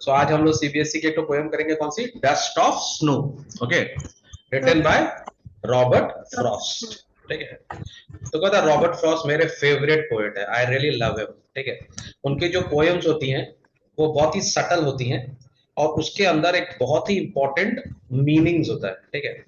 सो आज हम लोग सीबीएसई की एक तो पोएम करेंगे, कौन सी, dust of snow. Okay, written okay. By Robert Frost. ठीक है, तो कहता है रॉबर्ट फ्रॉस्ट मेरे फेवरेट पोएट है, आई रियली लव हिम। ठीक है, उनकी जो पोएम्स होती हैं वो बहुत ही सटल होती हैं और उसके अंदर एक बहुत ही इंपॉर्टेंट मीनिंग्स होता है। ठीक है,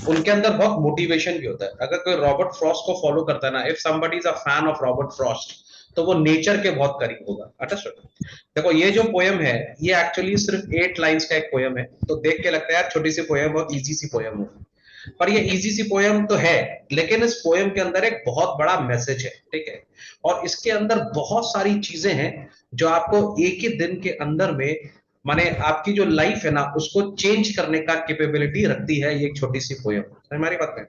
उनके अंदर बहुत मोटिवेशन भी होता है। अगर कोई रॉबर्ट फ्रॉस्ट को फॉलो करता है ना, if somebody is a fan of Robert Frost, तो वो नेचर के बहुत करीब होगा। अंडरस्टूड। देखो ये जो पोयम है ये एक्चुअली सिर्फ 8 लाइंस का एक पोयम है, तो देख के लगता है यार छोटी सी पोयम, बहुत इजी सी पोयम हो। पर ये इजी सी पोयम तो है, लेकिन इस पोयम के अंदर एक बहुत बड़ा मैसेज है। ठीक है, और इसके अंदर बहुत सारी चीजें हैं जो आपको एक ही दिन के अंदर में, माने आपकी जो लाइफ है ना उसको चेंज करने का कैपेबिलिटी रखती है ये एक छोटी सी पोयम। हमारी बात में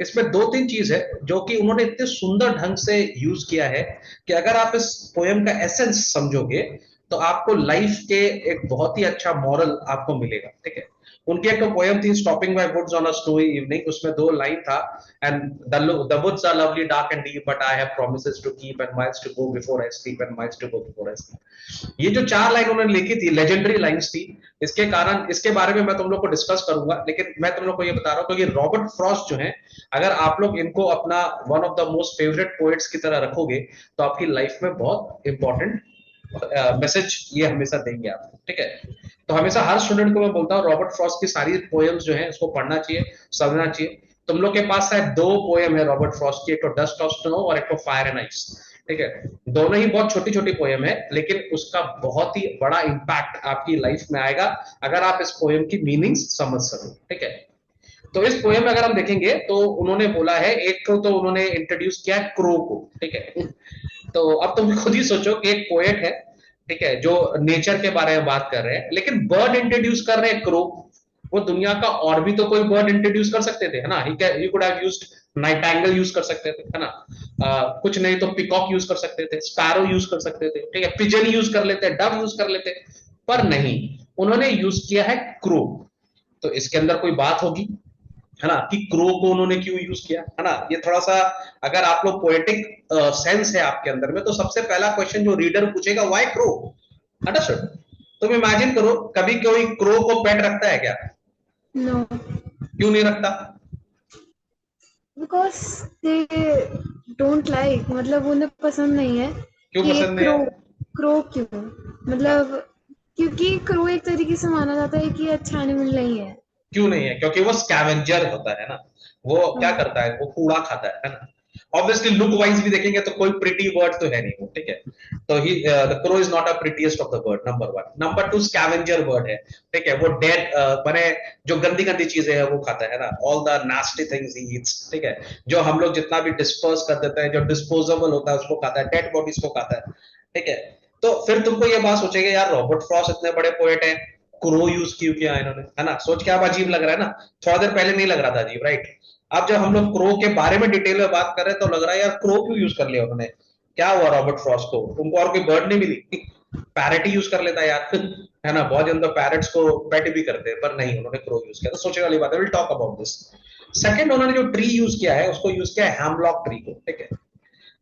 इसमें दो तीन चीज है जो कि उन्होंने इतने सुंदर ढंग से यूज किया है कि अगर आप इस पोयम का एसेंस समझोगे तो आपको लाइफ के एक बहुत ही अच्छा मॉरल आपको मिलेगा। ठीक है, उनकी एक तो पोयम थी stopping by woods on a snowy evening, उसमें 2 लाइन था, and the woods are lovely dark and deep but I have promises to keep and miles to go before I sleep and miles to go before I sleep. ये जो 4 line उन्होंने लिखी थी legendary lines थी। इसके कारण इसके बारे में मैं तुम लोग को डिस्कस करूंगा, लेकिन मैं तुम लोग को ये बता रहा हूँ क्योंकि रॉबर्ट फ्रॉस्ट जो है, अगर आप लोग इनको अपना one of the most favourite poets की तरह रखोगे तो आपकी लाइफ में बहुत इंपॉर्टेंट मैसेज ये हमेशा देंगे आपको। ठीक है, तो हमेशा हर स्टूडेंट को मैं बोलता हूँ रॉबर्ट फ्रॉस्ट की सारी पोएम्स जो है उसको पढ़ना चाहिए, समझना चाहिए। तुम लोग के पास शायद 2 पोएम है रॉबर्ट फ्रॉस्ट की, एक तो डस्ट ऑफ स्नो और एक तो फायर एंड आइस। ठीक है, दोनों ही बहुत छोटी छोटी पोएम है, लेकिन उसका बहुत ही बड़ा इंपैक्ट आपकी लाइफ में आएगा अगर आप इस पोएम की मीनिंग समझ सको। ठीक है, तो इस पोएम में अगर हम देखेंगे तो उन्होंने बोला है, एक तो उन्होंने इंट्रोड्यूस किया है क्रो को। ठीक है, तो अब तुम खुद ही सोचो कि एक पोएट है, ठीक है, जो नेचर के बारे में बात कर रहे हैं, लेकिन बर्ड इंट्रोड्यूस कर रहे हैं क्रो। वो दुनिया का और भी तो कोई बर्ड इंट्रोड्यूस कर सकते थे, है ना, he could have used Nightingale use कर सकते थे, है ना, कुछ नहीं तो पिकॉक यूज कर सकते थे, स्पैरो यूज कर सकते थे, ठीक है, पिजन यूज कर लेते, डव यूज कर लेते, पर नहीं, उन्होंने यूज किया है क्रो। तो इसके अंदर कोई बात होगी, है ना, कि क्रो को उन्होंने क्यों यूज किया, है ना, ये थोड़ा सा अगर आप लोग पोएटिक सेंस है आपके अंदर में तो सबसे पहला क्वेश्चन जो रीडर पूछेगा, व्हाई क्रो। अंडरस्टूड। तुम इमेजिन करो कभी कोई क्रो को पेट रखता है क्या? नो, क्यों नहीं रखता? बिकॉज दे डोंट लाइक, मतलब उन्हें पसंद नहीं है क्यों कि पसंद एक नहीं है? क्रो। क्रो क्यों? मतलब क्योंकि क्रो एक तरीके से माना जाता है कि अच्छा एनिमल नहीं है। क्यों नहीं है? क्योंकि वो स्कैवेंजर होता है ना, वो क्या हाँ। करता है, वो कूड़ा खाता है ना। ऑब्वियसली लुक वाइज भी देखेंगे तो कोई प्रिटी बर्ड तो है नहीं वो। ठीक है, तो he the crow is not a prettiest of the bird, number 1। Number 2, scavenger bird है। ठीक है, वो डेड बने जो गंदी गंदी चीजें हैं वो खाता है ना, all the nasty things he eats. ठीक है, जो हम लोग जितना भी डिस्पर्स कर देते हैं, जो डिस्पोजेबल होता है उसको खाता है, डेड बॉडीज को खाता है। ठीक है, तो फिर तुमको ये बात सोचेगा यार रॉबर्ट फ्रॉस्ट इतने बड़े पोएट हैं, क्रो यूज क्यों किया इन्होंने, है ना, सोच के अब अजीब लग रहा है ना। थोड़ा देर पहले नहीं लग रहा था अजीब, राइट? अब जब हम लोग क्रो के बारे में डिटेल में बात कर रहे हैं तो लग रहा है यार क्रो क्यों यूज कर लिया उन्होंने, क्या हुआ रॉबर्ट फ्रॉस्ट को, उनको और कोई बर्ड नहीं मिली? पैरेट ही यूज कर लेता यार है ना, बहुत जन तो पैरेट्स को पेट भी करते हैं, पर नहीं, उन्होंने क्रो यूज किया, तो सोचने वाली बात है। Will talk about this. Second, उन्होंने जो ट्री यूज किया है उसको यूज किया है हैमलॉक ट्री को। ठीक है,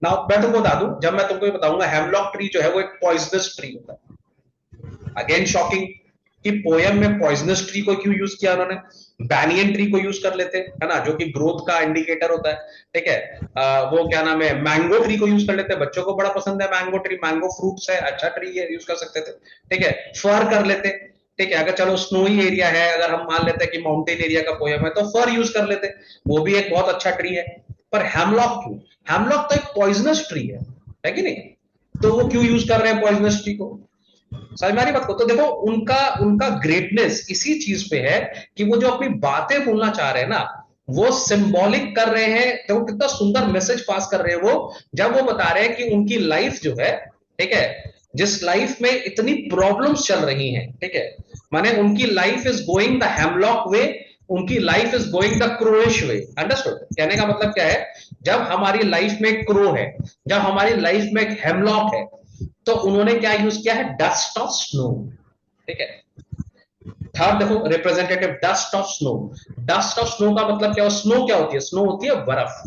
नाउ मैं तुमको बता दूं, जब मैं तुमको ये बताऊंगा हैमलॉक ट्री जो है वो एक पॉइजनस ट्री होता है। अगेन शॉकिंग कि पोयम में पॉइजनस ट्री को क्यों यूज किया उन्होंने। बैनियन ट्री को यूज कर लेते, है ना, जो कि ग्रोथ का इंडिकेटर होता है। ठीक है, वो क्या नाम है, मैंगो ट्री को यूज कर लेते हैं, बच्चों को बड़ा पसंद है मैंगो ट्री, मैंगो फ्रूट्स है, अच्छा ट्री है, यूज कर सकते थे। ठीक है, फर कर लेते। ठीक है, अगर चलो स्नोई एरिया है, अगर हम मान लेते हैं कि माउंटेन एरिया का पोयम है तो फर यूज कर लेते, वो भी एक बहुत अच्छा ट्री है। पर हैमलॉक क्यों? हैमलॉक तो एक पॉइजनस ट्री है कि नहीं? तो वो क्यों यूज कर रहे हैं पॉइजनस ट्री को? समझ में आ रही बात को? तो देखो उनका उनका ग्रेटनेस इसी चीज पे है कि वो जो अपनी बातें बोलना चाह रहे हैं ना, वो सिंबॉलिक कर रहे हैं। तो वो कितना सुंदर मैसेज पास कर रहे हैं वो, जब वो बता रहे हैं कि उनकी लाइफ जो है, ठीक है, जिस लाइफ में इतनी प्रॉब्लम्स चल रही हैं, ठीक है, माने उनकी life is going the hemlock way, उनकी life is going the crowish way. Understood? कहने का मतलब क्या है, जब हमारी लाइफ में एक क्रो है, जब हमारी लाइफ में एक हेमलॉक है, तो उन्होंने क्या यूज किया है, डस्ट ऑफ स्नो। ठीक है, थर्ड देखो, representative dust of snow. Dust of snow का मतलब क्या? स्नो क्या होती है? स्नो होती है बर्फ।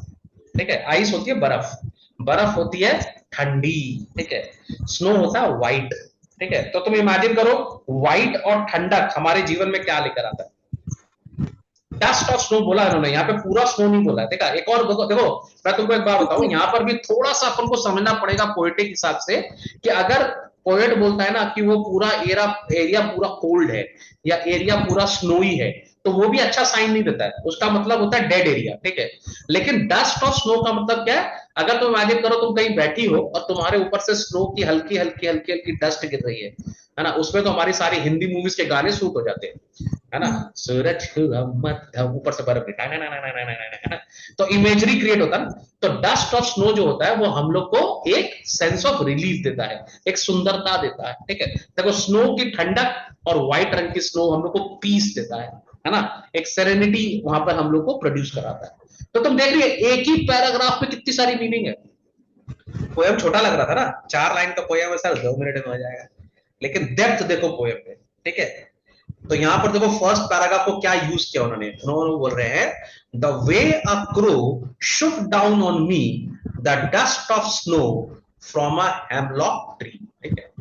ठीक है, आइस होती है बर्फ, बर्फ होती है ठंडी। ठीक है, स्नो होता है व्हाइट। ठीक है, तो तुम इमेजिन करो व्हाइट और ठंडक हमारे जीवन में क्या लेकर आता है। डस्ट और स्नो बोला इन्होंने, यहाँ पे पूरा स्नो नहीं बोला है। देखा, एक और देखो देखो, मैं तुमको एक बात बताऊं, यहाँ पर भी थोड़ा सा अपन को समझना पड़ेगा पोएटिक हिसाब से, कि अगर पोएट बोलता है ना कि वो पूरा एरिया पूरा कोल्ड है या एरिया पूरा स्नोई है, तो वो भी अच्छा साइन नहीं देता है, उसका मतलब होता है डेड एरिया। ठीक है, लेकिन डस्ट और स्नो का मतलब क्या है, अगर तुम इमेजिन करो तुम कहीं बैठी हो और तुम्हारे ऊपर से स्नो की हल्की हल्की हल्की हल्की डस्ट गिर रही है ना, उसमें तो हमारी सारी हिंदी मूवीज के गाने शूट हो जाते है ना, सूरज हुआ मध्यम, ऊपर से बर्फ गिरता है ना, तो इमेजरी क्रिएट होता है ना। तो डस्ट और स्नो जो होता है वो हम लोग को एक सेंस ऑफ रिलीफ देता है, एक सुंदरता देता है। ठीक है, देखो स्नो की ठंडक और व्हाइट रंग की स्नो हम लोग को पीस देता है ना, एक सेरेनिटी वहां पर हम लोग को प्रोड्यूस कराता है। तो तुम देख रही है एक ही पैराग्राफ में कितनी सारी मीनिंग है। पोयम छोटा लग रहा था ना, 4 लाइन का पोयम है सर, 2 मिनट में हो जाएगा, लेकिन डेप्थ देखो पोयम में। ठीक है, तो यहां पर देखो फर्स्ट पैराग्राफ को क्या यूज किया उन्होंने, उन्होंने बोल रहे हैं the way a crow Shuk down on me the dust of snow from a hemlock tree. ठीक है,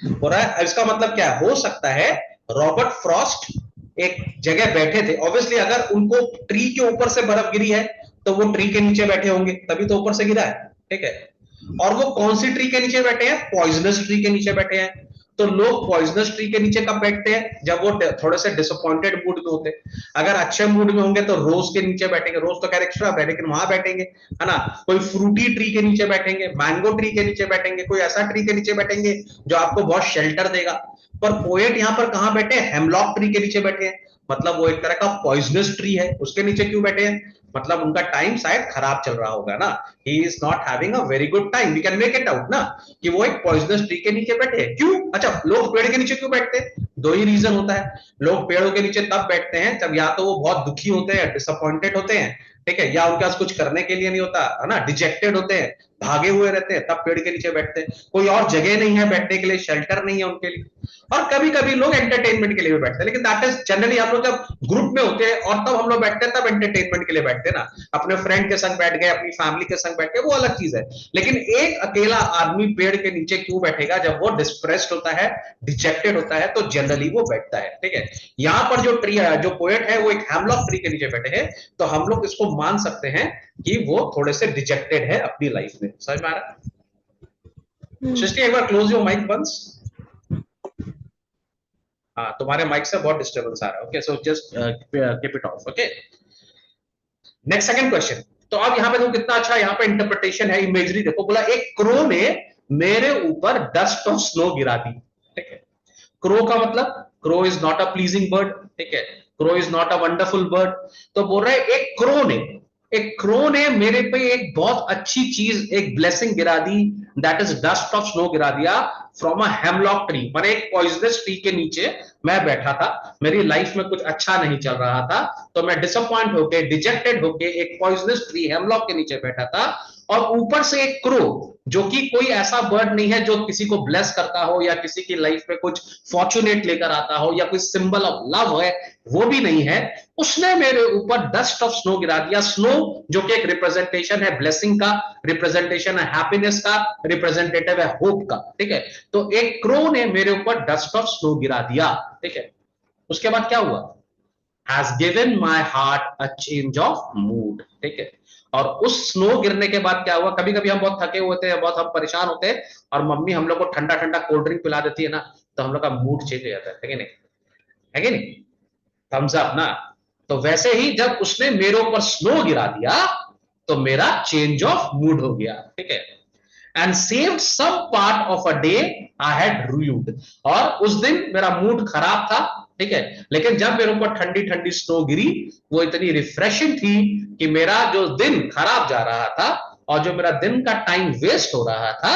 बोल रहा है इसका मतलब क्या है, हो सकता है रॉबर्ट फ्रॉस्ट एक जगह बैठे थे, ऑब्वियसली अगर उनको ट्री के ऊपर से बर्फ गिरी है तो वो ट्री के नीचे बैठे होंगे, तभी तो ऊपर से गिरा है। ठीक है, और वो कौन सी ट्री के नीचे बैठे हैं, पॉइजनस ट्री के नीचे बैठे हैं। तो लोग पॉइजनस ट्री के नीचे कब बैठते हैं, जब वो थोड़े से डिसअपॉइंटेड मूड में होते हैं। अगर अच्छे मूड में होंगे तो रोज के नीचे बैठेंगे, रोज तो खैर एक्स्ट्रा है लेकिन वहां बैठेंगे, है ना। कोई फ्रूटी ट्री के नीचे बैठेंगे, मैंगो ट्री के नीचे बैठेंगे, कोई ऐसा ट्री के नीचे बैठेंगे जो आपको बहुत शेल्टर देगा। पर पोएट यहाँ पर कहां बैठे हैं, हेमलॉक ट्री के नीचे बैठे हैं, मतलब वो एक तरह का पॉइजनस ट्री है, उसके नीचे क्यों बैठे हैं, मतलब उनका टाइम शायद खराब चल रहा होगा ना, he is not having a very good time, we can make it out ना, कि वो एक पॉइजनस ट्री के नीचे बैठे हैं। क्यों, अच्छा लोग पेड़ के नीचे क्यों बैठते हैं, दो ही रीजन होता है। लोग पेड़ों के नीचे तब बैठते हैं जब या तो वो बहुत दुखी होते हैं, डिसअपॉइंटेड होते हैं, ठीक है, या उनके पास कुछ करने के लिए नहीं होता है ना, डिजेक्टेड होते हैं, भागे हुए रहते हैं, तब पेड़ के नीचे बैठते हैं, कोई और जगह नहीं है बैठने के लिए, शेल्टर नहीं है उनके लिए। और कभी कभी लोग एंटरटेनमेंट के लिए भी बैठते हैं, लेकिन दैट इज जनरली हम लोग जब ग्रुप में होते हैं और तब हम लोग बैठते हैं, तब एंटरटेनमेंट के लिए बैठते हैं ना, अपने फ्रेंड के संग बैठ गए, अपनी फैमिली के संग बैठ गए, वो अलग चीज है। लेकिन एक अकेला आदमी पेड़ के नीचे क्यों बैठेगा, जब वो डिस्प्रेस्ड होता है, डिजेक्टेड होता है, तो जनरली वो बैठता है। ठीक है, यहां पर जो ट्री है, जो पोएट है, वो एक हैमलॉक ट्री के नीचे बैठे हैं, तो हम लोग इसको मान सकते हैं कि वो थोड़े से डिजेक्टेड है अपनी लाइफ में। समझ में आ रहा है? सृष्टि एक बार क्लोज योर माइक वंस। हाँ, तुम्हारे माइक से बहुत डिस्टर्बेंस आ रहा है। Okay, so just keep it of. Okay, next second question. तो अब यहाँ पे देखो कितना अच्छा यहाँ पे इंटरप्रिटेशन है, इमेजरी देखो, बोला एक क्रो ने मेरे ऊपर डस्ट ऑफ स्नो गिरा दी। ठीक है, क्रो का मतलब, crow is not a pleasing bird. ठीक है, crow is not a wonderful bird. तो बोल रहे एक क्रो ने, एक क्रो ने मेरे पे एक बहुत अच्छी चीज, एक ब्लेसिंग गिरा दी, that is dust of snow गिरा दिया फ्रॉम अ हेमलॉक ट्री, मैंने एक पॉइजनस ट्री के नीचे मैं बैठा था, मेरी लाइफ में कुछ अच्छा नहीं चल रहा था, तो मैं डिसअपॉइंट होके, डिजेक्टेड होके एक पॉइजनस ट्री हेमलॉक के नीचे बैठा था, और ऊपर से एक क्रो, जो कि कोई ऐसा बर्ड नहीं है जो किसी को ब्लेस करता हो या किसी की लाइफ में कुछ फॉर्चुनेट लेकर आता हो या कोई सिंबल ऑफ लव है, वो भी नहीं है, उसने मेरे ऊपर डस्ट ऑफ स्नो गिरा दिया। स्नो जो कि एक रिप्रेजेंटेशन है ब्लेसिंग का, रिप्रेजेंटेशन है हैप्पीनेस का, रिप्रेजेंटेटिव है होप का। ठीक है, तो एक क्रो ने मेरे ऊपर डस्ट ऑफ स्नो गिरा दिया। ठीक है, उसके बाद क्या हुआ, has given my heart a change of mood. ठीक है, और उस स्नो गिरने के बाद क्या हुआ, कभी कभी हम बहुत थके होते हैं, बहुत हम परेशान होते हैं, और मम्मी हम लोग को ठंडा ठंडा कोल्ड ड्रिंक पिला देती है ना, तो हम लोग का मूड चेंज हो जाता है कि नहीं, है कि नहीं, थम्स अप ना। तो वैसे ही जब उसने मेरे ऊपर स्नो गिरा दिया तो मेरा चेंज ऑफ मूड हो गया। ठीक है, and saved some part of a day I had rued, और उस दिन मेरा मूड खराब था। ठीक है, लेकिन जब मेरे ऊपर ठंडी ठंडी स्नो गिरी, वो इतनी रिफ्रेशिंग थी कि मेरा जो दिन खराब जा रहा था और जो मेरा दिन का टाइम वेस्ट हो रहा था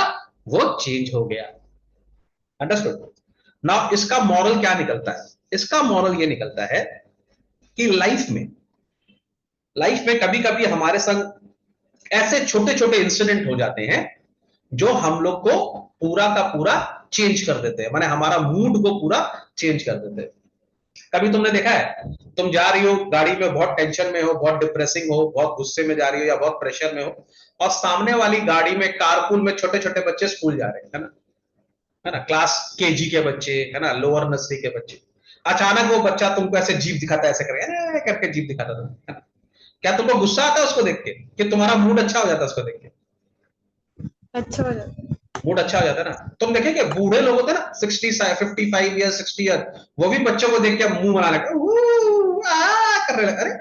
वो चेंज हो गया। अंडरस्टूड? नाउ इसका मॉरल क्या निकलता है, इसका मॉरल ये निकलता है कि लाइफ में कभी कभी हमारे संग ऐसे छोटे छोटे इंसिडेंट हो जाते हैं जो हम लोग को पूरा का पूरा चेंज कर देते हैं, माने हमारा मूड को पूरा चेंज कर देते हैं। कभी तुमने देखा है, तुम जा रही हो गाड़ी में, बहुत टेंशन में हो, बहुत डिप्रेसिंग हो, बहुत गुस्से में जा रही हो या बहुत प्रेशर में हो, और सामने वाली गाड़ी में कारपूल में छोटे छोटे बच्चे स्कूल जा रहे हैं, है ना, है ना, क्लास केजी के बच्चे, है ना, लोअर नर्सरी के बच्चे, अचानक वो बच्चा तुमको ऐसे जीभ दिखाता है, ऐसे करके करके जीभ दिखाता था, है ना? क्या तुमको गुस्सा आता है उसको देख के, कि तुम्हारा मूड अच्छा हो जाता है उसको देख के? अच्छा हो जाता है। मूड अच्छा हो जाता है ना। तुम देखे कि बूढ़े लोग होते हैं ना, 55 ईयर 60 ईयर, वो भी बच्चों को देख के मुंह बना लेते करने लगे। अरे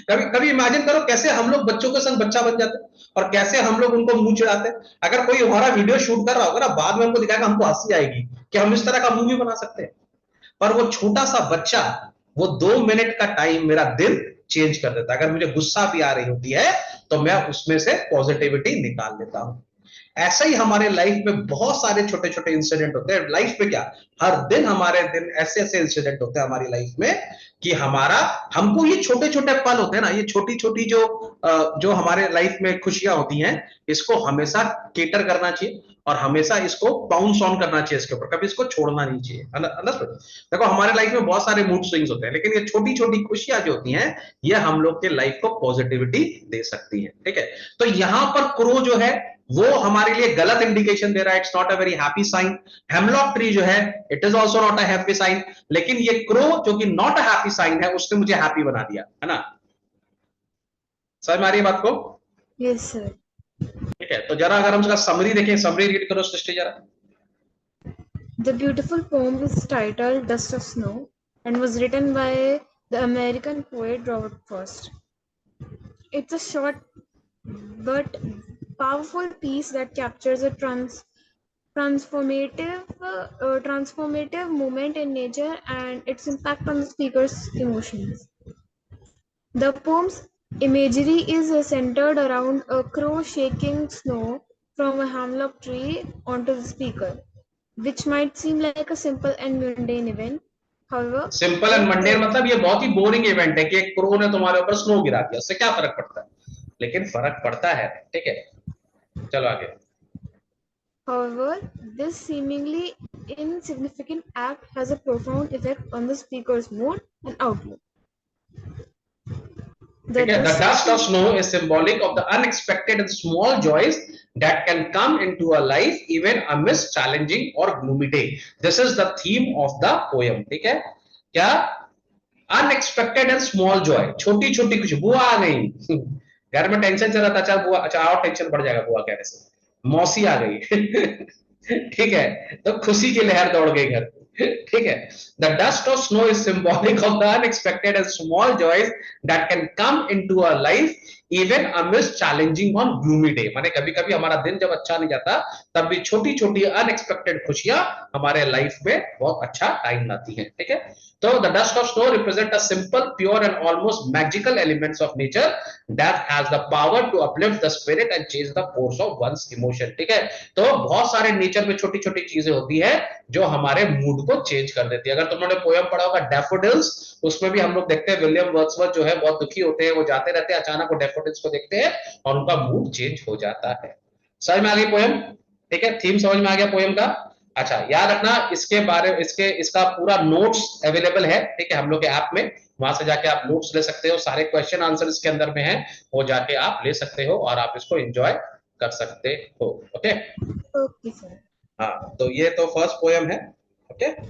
कभी कभी इमेजिन करो कैसे हम लोग बच्चों के संग बच्चा बन जाते हैं, और कैसे हम लोग उनको मुंह चिढ़ाते हैं। अगर कोई हमारा वीडियो शूट कर रहा होगा ना, बाद में हमको दिखाएगा, हमको हंसी आएगी कि हम इस तरह का मूवी बना सकते हैं। पर वो छोटा सा बच्चा, वो 2 मिनट का टाइम मेरा दिन चेंज कर देता है। अगर मुझे गुस्सा भी आ रही होती है तो मैं उसमें से पॉजिटिविटी निकाल लेता हूं। ऐसा ही हमारे लाइफ में बहुत सारे छोटे छोटे इंसिडेंट होते हैं। लाइफ में क्या, हर दिन हमारे दिन ऐसे ऐसे इंसिडेंट होते हैं हमारी लाइफ में, कि हमारा, हमको ये छोटे छोटे पल होते हैं ना, ये छोटी छोटी जो हमारे लाइफ में खुशियां होती हैं, इसको हमेशा केटर करना चाहिए, और हमेशा इसको बाउंस ऑन करना चाहिए इसके ऊपर, कभी इसको छोड़ना नहीं चाहिए। अंडरस्टूड? देखो हमारे लाइफ में बहुत सारे मूड स्विंग्स होते हैं, लेकिन ये छोटी छोटी खुशियां जो होती हैं, ये हम लोग के लाइफ को पॉजिटिविटी दे सकती है। ठीक है, तो यहां पर क्रो जो है, वो हमारे लिए गलत इंडिकेशन दे रहा है, it's not a very happy sign. Hemlock tree जो है, it is also not a happy sign. लेकिन ये क्रो जो कि नॉट अ हैप्पी साइन है, उसने मुझे हैप्पी बना दिया, है ना? समझ में आ रही है बात को? Yes sir. ठीक है, तो जरा अगर हम उसका समरी देखें, समरी रीड करो सृष्टि जरा। The beautiful poem is titled Dust of Snow and was written by the American poet Robert Frost. It's a short but powerful piece that captures a transformative moment in nature and its impact on the speaker's emotions. The poem's imagery is centered around a crow shaking snow from a hemlock tree onto the speaker, which might seem like a simple and mundane event. However, simple and it mundane मतलब ये बहुत ही boring event है कि एक crow ने तुम्हारे ऊपर snow गिरा दिया, उससे क्या फर्क पड़ता है? लेकिन फर्क पड़ता है। ठीक है, चलो आगे। However, this seemingly insignificant act has a profound effect on the speaker's mood and outlook. The ठीक है, the dust of dust of snow. Snow is symbolic of the unexpected and small joys that can come into a life even amidst challenging or gloomy day. This is the theme of the poem. ठीक है, क्या? Unexpected and small Joy, छोटी छोटी कुछ, बुआ आ गई घर में, टेंशन चल रहा था, अच्छा बुआ, अच्छा और टेंशन बढ़ जाएगा बुआ कहने से, मौसी आ गई ठीक है, तो खुशी की लहर दौड़ गई घर। ठीक है, the dust of snow is symbolic of the unexpected and small joys that can come into a life even amidst challenging on gloomy day. माने कभी कभी हमारा दिन जब अच्छा नहीं जाता, तब भी छोटी छोटी अनएक्सपेक्टेड खुशियां हमारे लाइफ में बहुत अच्छा टाइम लाती हैं। ठीक है, so the dust of snow represent a simple, pure and almost magical elements of nature that has the power to uplift the spirit and change the course of one's emotion. ठीक है, तो बहुत सारे nature में छोटी छोटी चीजें होती है जो हमारे मूड को चेंज कर देती है। अगर तुमने पोयम पढ़ा होगा डैफोडिल्स, उसमें भी हम लोग देखते हैं विलियम वर्ड्सवर्थ जो है बहुत दुखी होते हैं, वो जाते रहते हैं, अचानक वो डैफोडिल्स को देखते हैं और उनका मूड चेंज हो जाता है। समझ में आ गई पोयम? ठीक है, थीम समझ में आ गया पोयम का? अच्छा, याद रखना इसके बारे, इसका पूरा नोट्स अवेलेबल है, ठीक है, हम लोग के ऐप में, वहां से जाके आप नोट्स ले सकते हो, सारे क्वेश्चन आंसर इसके अंदर में है, वो जाके आप ले सकते हो और आप इसको एंजॉय कर सकते हो। Okay, Okay, sir. हाँ, तो ये तो फर्स्ट पोयम है। ओके।